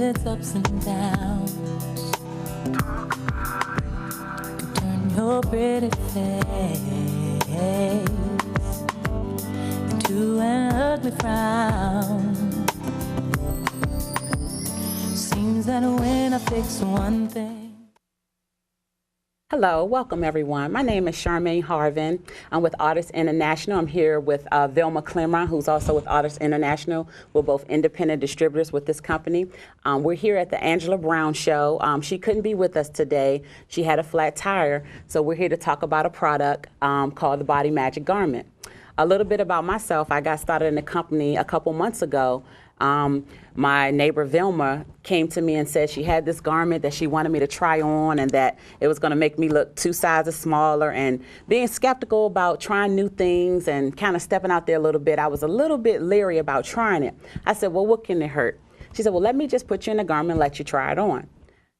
its ups and downs. Turn your pretty face into an ugly frown. Seems that when I fix one thing. Hello, welcome everyone. My name is Charmaine Harvin. I'm with Artists International. I'm here with Vilma Clemmer, who's also with Artists International. We're both independent distributors with this company. We're here at the Angela Brown Show. She couldn't be with us today. She had a flat tire, so we're here to talk about a product called the Body Magic Garment. A little bit about myself. I got started in the company a couple months ago. My neighbor Vilma came to me and said she had this garment that she wanted me to try on and that it was going to make me look 2 sizes smaller, and being skeptical about trying new things and kind of stepping out there a little bit, I was a little bit leery about trying it. I said, well, what can it hurt? She said, well, let me just put you in the garment and let you try it on.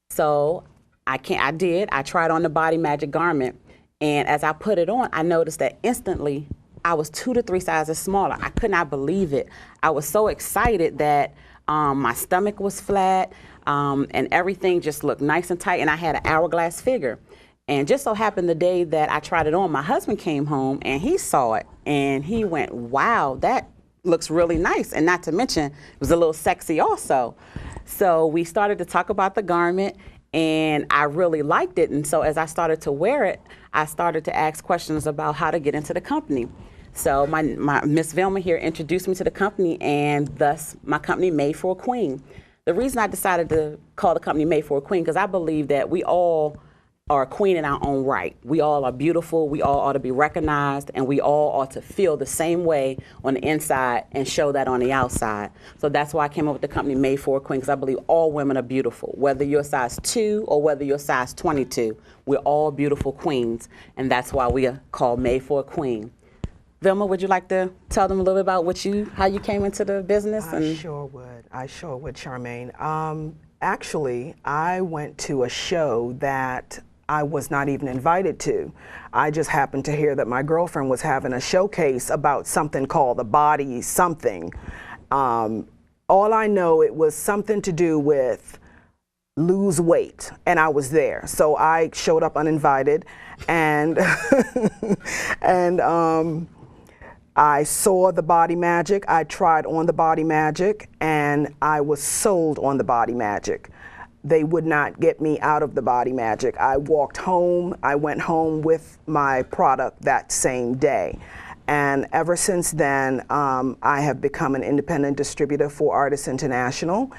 So I did. I tried on the Body Magic Garment, and as I put it on, I noticed that instantly I was 2 to 3 sizes smaller. I could not believe it. I was so excited that my stomach was flat and everything just looked nice and tight, and I had an hourglass figure. And just so happened the day that I tried it on, my husband came home and he saw it and he went, wow, that looks really nice. And not to mention, it was a little sexy also. So we started to talk about the garment, and I really liked it. And so as I started to wear it, I started to ask questions about how to get into the company. So my Miss Vilma here introduced me to the company, and thus my company, Made for a Queen. The reason I decided to call the company Made for a Queen, because I believe that we all are a queen in our own right. We all are beautiful, we all ought to be recognized, and we all ought to feel the same way on the inside and show that on the outside. So that's why I came up with the company Made for a Queen, because I believe all women are beautiful. Whether you're size 2 or whether you're size 22, we're all beautiful queens, and that's why we are called Made for a Queen. Vilma, would you like to tell them a little bit about how you came into the business? I sure would, Charmaine. Actually, I went to a show that I was not even invited to. I just happened to hear that my girlfriend was having a showcase about something called the Body something. All I know, it was something to do with lose weight, and I was there. So I showed up uninvited, and I saw the Body Magic. I tried on the Body Magic, and I was sold on the Body Magic. They would not get me out of the Body Magic. I walked home. I went home with my product that same day. And ever since then, I have become an independent distributor for Artists International,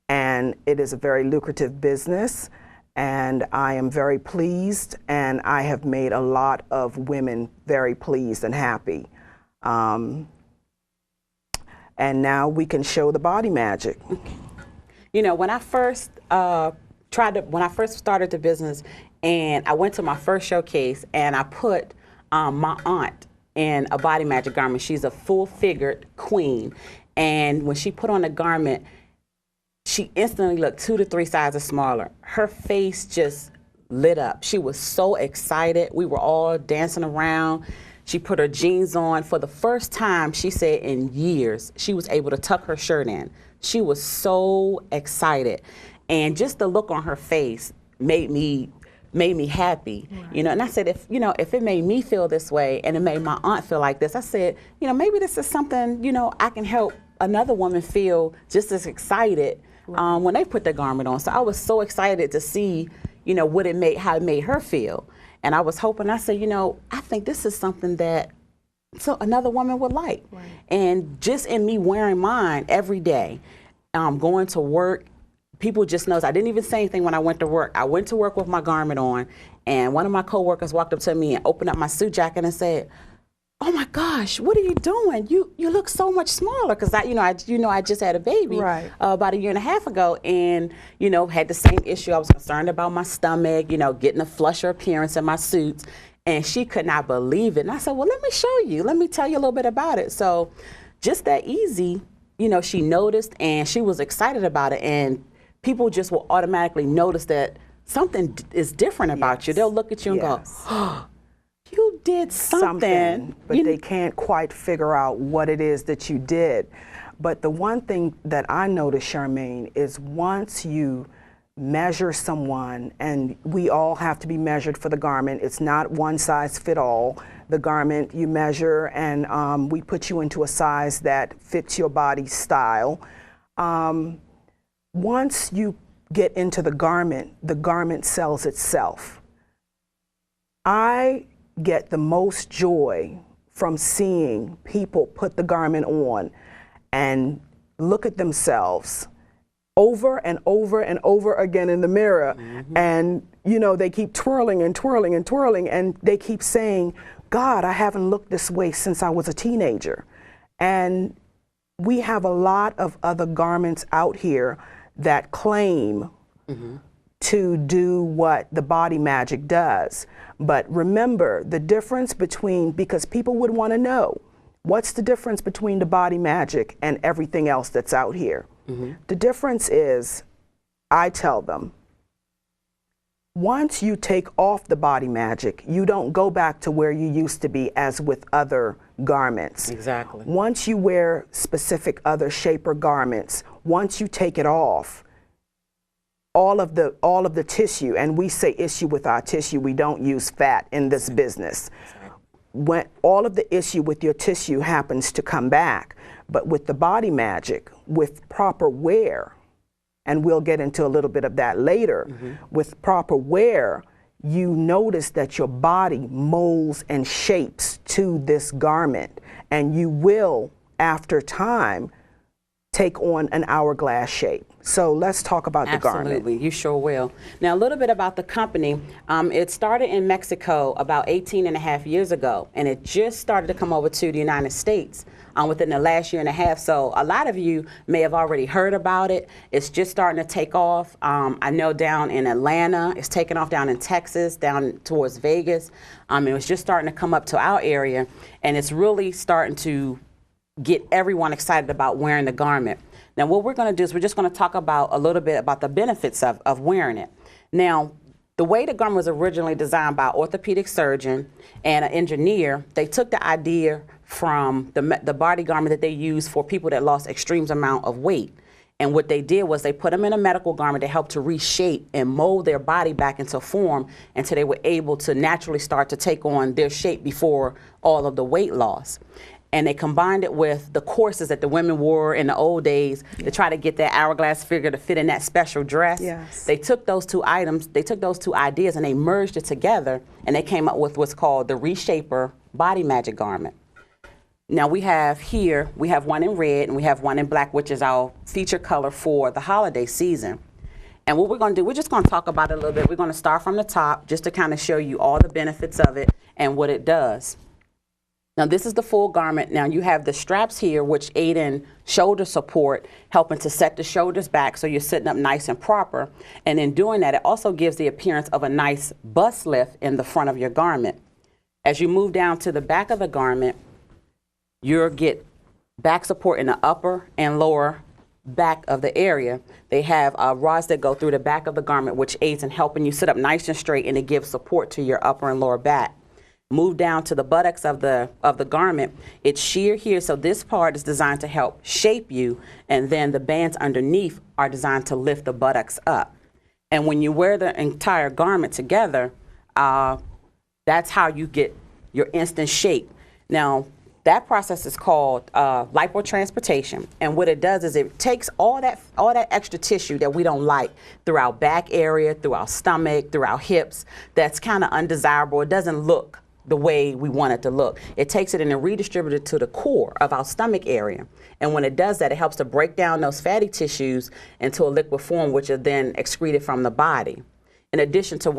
and it is a very lucrative business. And I am very pleased, and I have made a lot of women very pleased and happy. And now we can show the Body Magic. You know, when I first started the business, and I went to my first showcase, and I put my aunt in a Body Magic garment. She's a full-figured queen, and when she put on the garment, she instantly looked 2 to 3 sizes smaller. Her face just lit up. She was so excited. We were all dancing around. She put her jeans on. For the first time, she said in years, she was able to tuck her shirt in. She was so excited. And just the look on her face made me happy. Right. You know, and I said, if it made me feel this way and it made my aunt feel like this, I said, maybe this is something, I can help another woman feel just as excited when they put their garment on. So I was so excited to see, how it made her feel. And I was hoping, I said, I think this is something that another woman would like. Right. And just in me wearing mine every day, going to work, people just knows I didn't even say anything when I went to work. I went to work with my garment on, and one of my coworkers walked up to me and opened up my suit jacket and said, "Oh my gosh, what are you doing? You look so much smaller." Because I just had a baby about 1.5 years ago, and had the same issue. I was concerned about my stomach, getting a flusher appearance in my suits, and she could not believe it. And I said, "Well, let me show you. Let me tell you a little bit about it." So, just that easy, she noticed, and she was excited about it, and people just will automatically notice that something is different about you. They'll look at you and go, "Oh, you did something. But they can't quite figure out what it is that you did. But the one thing that I noticed, Charmaine, is once you measure someone, and we all have to be measured for the garment. It's not one size fit all. The garment you measure, and we put you into a size that fits your body style. Once you get into the garment sells itself. I get the most joy from seeing people put the garment on and look at themselves over and over and over again in the mirror. And, you know, they keep twirling and twirling and twirling, and they keep saying, God, I haven't looked this way since I was a teenager. And we have a lot of other garments out here that claim to do what the Body Magic does. But remember the difference between, because people would want to know, what's the difference between the Body Magic and everything else that's out here? The difference is, I tell them, once you take off the Body Magic, you don't go back to where you used to be as with other garments. Exactly. Once you wear specific other shaper garments, once you take it off, all of the tissue, and we say issue with our tissue, we don't use fat in this business. When all of the issue with your tissue happens to come back, but with the Body Magic, with proper wear, and we'll get into a little bit of that later, with proper wear, you notice that your body molds and shapes to this garment, and you will, after time, take on an hourglass shape. So let's talk about the garment. Absolutely, you sure will. Now, a little bit about the company. It started in Mexico about 18 and a half years ago, and it just started to come over to the United States within the last year and a half. So a lot of you may have already heard about it. It's just starting to take off. I know down in Atlanta, it's taking off down in Texas, down towards Vegas. It was just starting to come up to our area, and it's really starting to get everyone excited about wearing the garment. Now, what we're going to do is we're just going to talk about a little bit about the benefits of wearing it. Now, the way the garment was originally designed by an orthopedic surgeon and an engineer, they took the idea from the body garment that they use for people that lost extreme amount of weight. And what they did was they put them in a medical garment to help to reshape and mold their body back into form until they were able to naturally start to take on their shape before all of the weight loss. And they combined it with the corsets that the women wore in the old days to try to get that hourglass figure to fit in that special dress. Yes. They took those two items, they took those two ideas and they merged it together, and they came up with what's called the Reshaper Body Magic garment. Now we have one in red and we have one in black, which is our feature color for the holiday season. And what we're going to do, we're just going to talk about it a little bit. We're going to start from the top just to kind of show you all the benefits of it and what it does. Now this is the full garment. Now you have the straps here which aid in shoulder support, helping to set the shoulders back so you're sitting up nice and proper. And in doing that, it also gives the appearance of a nice bust lift in the front of your garment. As you move down to the back of the garment, you'll get back support in the upper and lower back of the area. They have rods that go through the back of the garment which aids in helping you sit up nice and straight, and it gives support to your upper and lower back. Move down to the buttocks of the garment. It's sheer here, so this part is designed to help shape you, and then the bands underneath are designed to lift the buttocks up. And when you wear the entire garment together, that's how you get your instant shape. Now, that process is called lipotransportation, and what it does is it takes all that extra tissue that we don't like through our back area, through our stomach, through our hips, that's kind of undesirable. It doesn't look the way we want it to look. It takes it and it redistributes it to the core of our stomach area. And when it does that, it helps to break down those fatty tissues into a liquid form, which are then excreted from the body. In addition to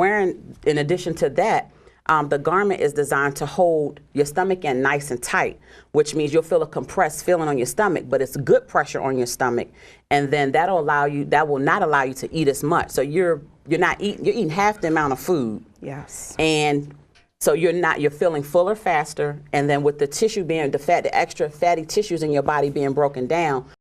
that, the garment is designed to hold your stomach in nice and tight, which means you'll feel a compressed feeling on your stomach, but it's good pressure on your stomach. And then that will not allow you to eat as much. So you're eating half the amount of food. Yes. And so you're feeling fuller faster, and then with the tissue being the extra fatty tissues in your body being broken down,